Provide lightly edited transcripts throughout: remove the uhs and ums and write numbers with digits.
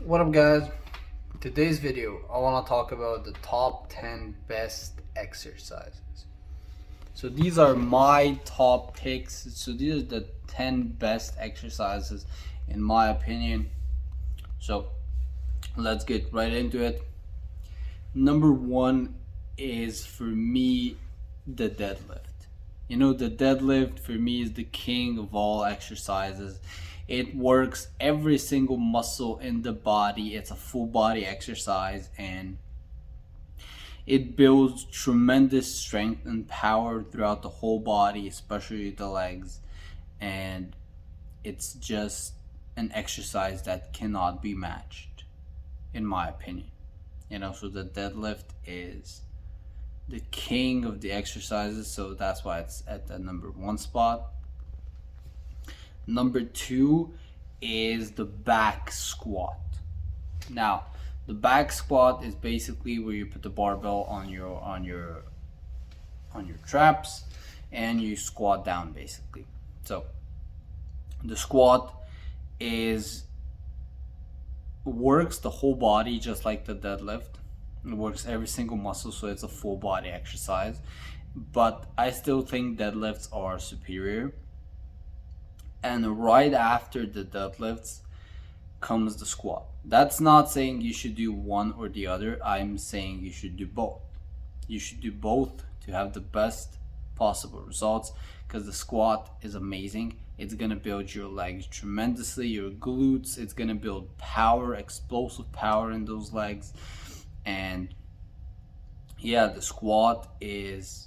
What up, guys? Today's video, I want to talk about the top 10 best exercises. So these are my top picks. So these are the 10 best exercises in my opinion. So let's get right into it. Number one is for me the deadlift. The deadlift for me is the king of all exercises. It works every single muscle in the body. It's a full body exercise and it builds tremendous strength and power throughout the whole body, especially the legs. And it's just an exercise that cannot be matched, in my opinion. So the deadlift is the king of the exercises, so that's why it's at the number one spot. Number two is the back squat. Now, the back squat is basically where you put the barbell on your traps and you squat down basically. So the squat works the whole body just like the deadlift. It works every single muscle, so it's a full body exercise. But I still think deadlifts are superior. And right after the deadlifts comes the squat. That's not saying you should do one or the other. I'm saying you should do both. You should do both to have the best possible results, because the squat is amazing. It's going to build your legs tremendously, your glutes. It's going to build power, explosive power in those legs. And yeah, the squat is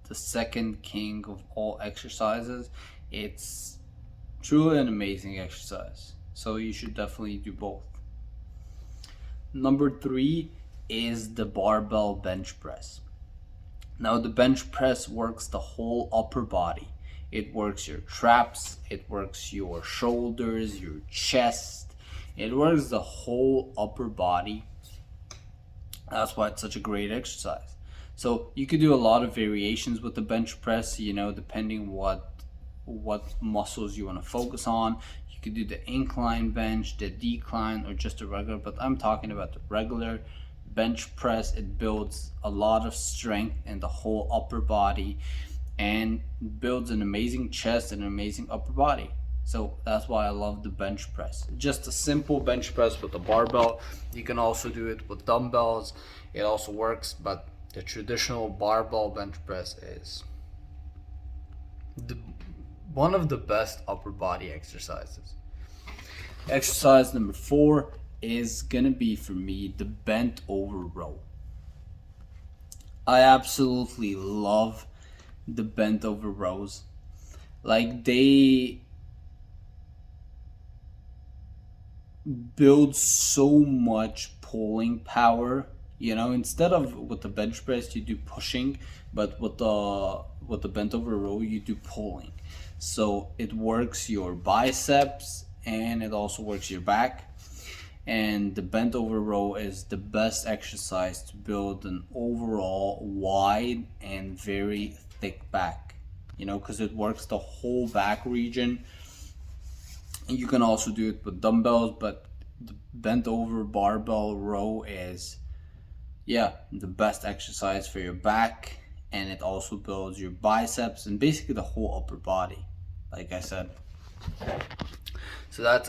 the second king of all exercises. It's truly an amazing exercise, so you should definitely do both. Number three is the barbell bench press. Now, the bench press works the whole upper body. It works your traps, it works your shoulders, your chest. It works the whole upper body. That's why it's such a great exercise. So you could do a lot of variations with the bench press, depending what muscles you want to focus on. You could do the incline bench, the decline, or just a regular, but I'm talking about the regular bench press. It builds a lot of strength in the whole upper body and builds an amazing chest and an amazing upper body. So that's why I love the bench press. Just a simple bench press with a barbell. You can also do it with dumbbells. It also works, but the traditional barbell bench press is one of the best upper body exercises. Exercise number four is gonna be for me the bent over row. I absolutely love the bent over rows. Like, they build so much pulling power. Instead of with the bench press you do pushing, but with the bent over row you do pulling. So it works your biceps and it also works your back. And the bent over row is the best exercise to build an overall wide and very thick back, because it works the whole back region. And you can also do it with dumbbells, but the bent over barbell row is the best exercise for your back, and it also builds your biceps and basically the whole upper body, like I said. So that's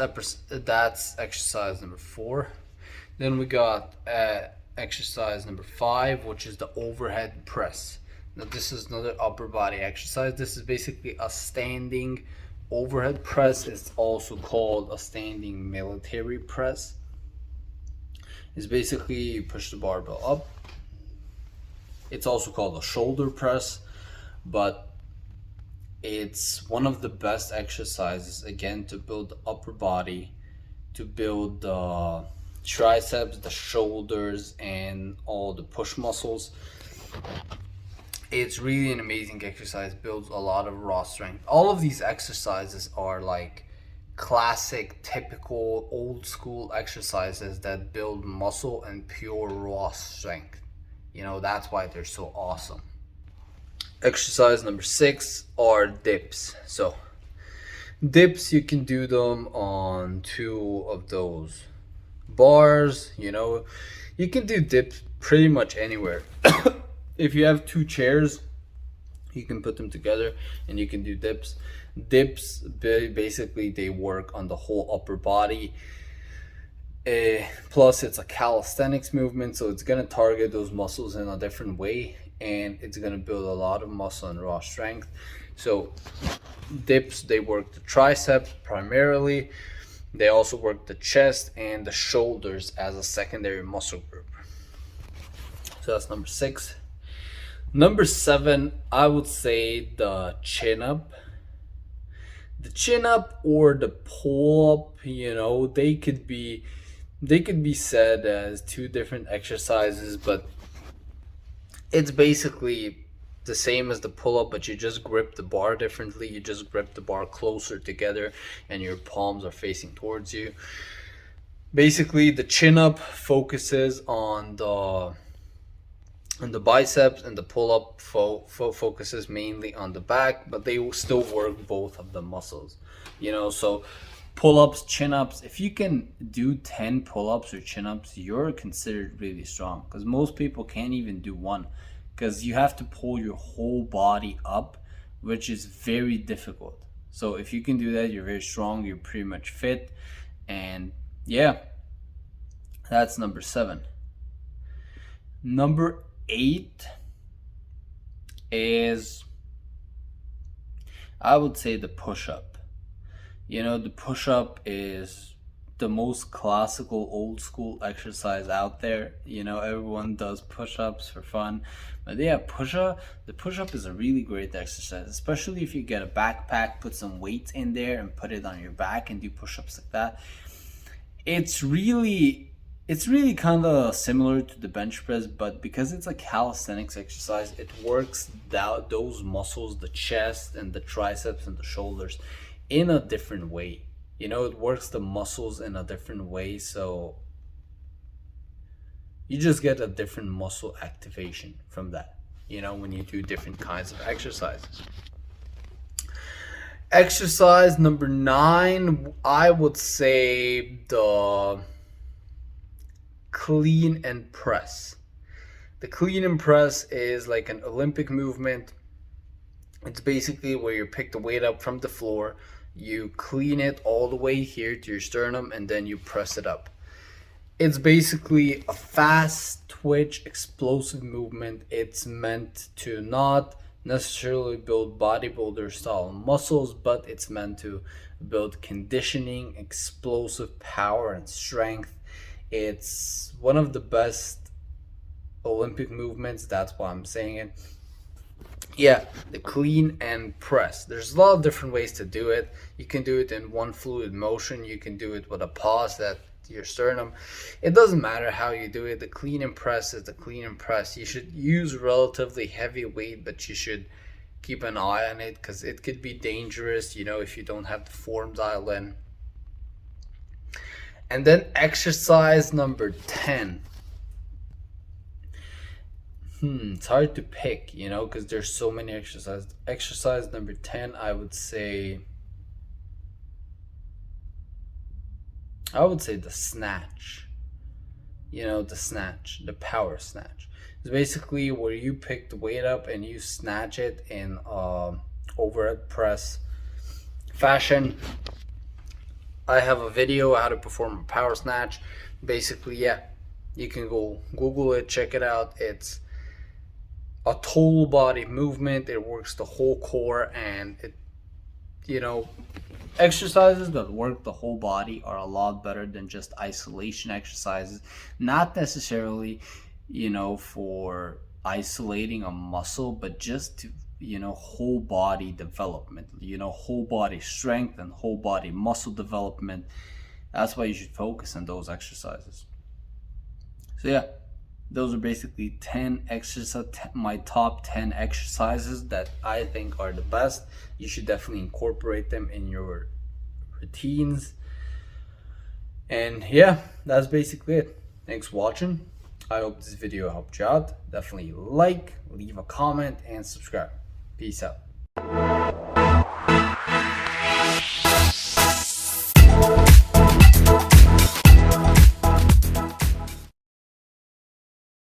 exercise number four. Then we got exercise number five, which is the overhead press. Now, this is another upper body exercise. This is basically a standing overhead press. It's also called a standing military press. It's basically you push the barbell up. It's also called a shoulder press, but it's one of the best exercises, again, to build the upper body, to build the triceps, the shoulders, and all the push muscles. It's really an amazing exercise, builds a lot of raw strength. All of these exercises are like classic, typical, old school exercises that build muscle and pure raw strength. That's why they're so awesome. Exercise number six are dips. So dips, you can do them on two of those bars, you know. You can do dips pretty much anywhere. If you have two chairs, you can put them together and you can do dips. Dips basically they work on the whole upper body. Plus it's a calisthenics movement, so it's going to target those muscles in a different way, and it's going to build a lot of muscle and raw strength. So dips, they work the triceps primarily. They also work the chest and the shoulders as a secondary muscle group. So that's number 6. Number 7, I would say the chin up. The chin up or the pull up, you know, they could be said as two different exercises, but it's basically the same as the pull up, but you just grip the bar differently. You just grip the bar closer together and your palms are facing towards you. Basically, the chin up focuses on the biceps, and the pull up focuses mainly on the back, but they will still work both of the muscles, you know. So pull ups, chin ups, if you can do 10 pull ups or chin ups, you're considered really strong, because most people can't even do one, because you have to pull your whole body up, which is very difficult. So if you can do that, you're very strong, you're pretty much fit. And yeah, that's number 7. Number 8 is, I would say, the push-up. You know, the push-up is the most classical old school exercise out there. You know, everyone does push-ups for fun. But yeah, the push-up is a really great exercise, especially if you get a backpack, put some weights in there and put it on your back and do push-ups like that. It's really kind of similar to the bench press, but because it's a calisthenics exercise, it works those muscles, the chest and the triceps and the shoulders, in a different way. You know, it works the muscles in a different way, so you just get a different muscle activation from that, you know, when you do different kinds of exercises. Exercise number 9, I would say the clean and press. The clean and press is like an Olympic movement. It's basically where you pick the weight up from the floor, you clean it all the way here to your sternum, and then you press it up. It's basically a fast twitch, explosive movement. It's meant to not necessarily build bodybuilder style muscles, but it's meant to build conditioning, explosive power, and strength. It's one of the best Olympic movements, that's why I'm saying it. Yeah, the clean and press. There's a lot of different ways to do it. You can do it in one fluid motion. You can do it with a pause at your sternum. It doesn't matter how you do it. The clean and press is the clean and press. You should use relatively heavy weight, but you should keep an eye on it, because it could be dangerous, you know, if you don't have the form dialed in. And then exercise number 10. It's hard to pick, you know, because there's so many exercises. Exercise number 10, I would say the snatch. You know, the snatch, the power snatch. It's basically where you pick the weight up and you snatch it in overhead press fashion. I have a video how to perform a power snatch. Basically, yeah, you can go Google it, check it out. It's a total body movement. It works the whole core, and it, you know, exercises that work the whole body are a lot better than just isolation exercises. Not necessarily, you know, for isolating a muscle, but just to, you know, whole body development, you know, whole body strength and whole body muscle development. That's why you should focus on those exercises. So yeah, those are basically 10 exercises, my top 10 exercises that I think are the best. You should definitely incorporate them in your routines. And yeah, that's basically it. Thanks for watching. I hope this video helped you out. Definitely like, leave a comment, and subscribe. Peace out.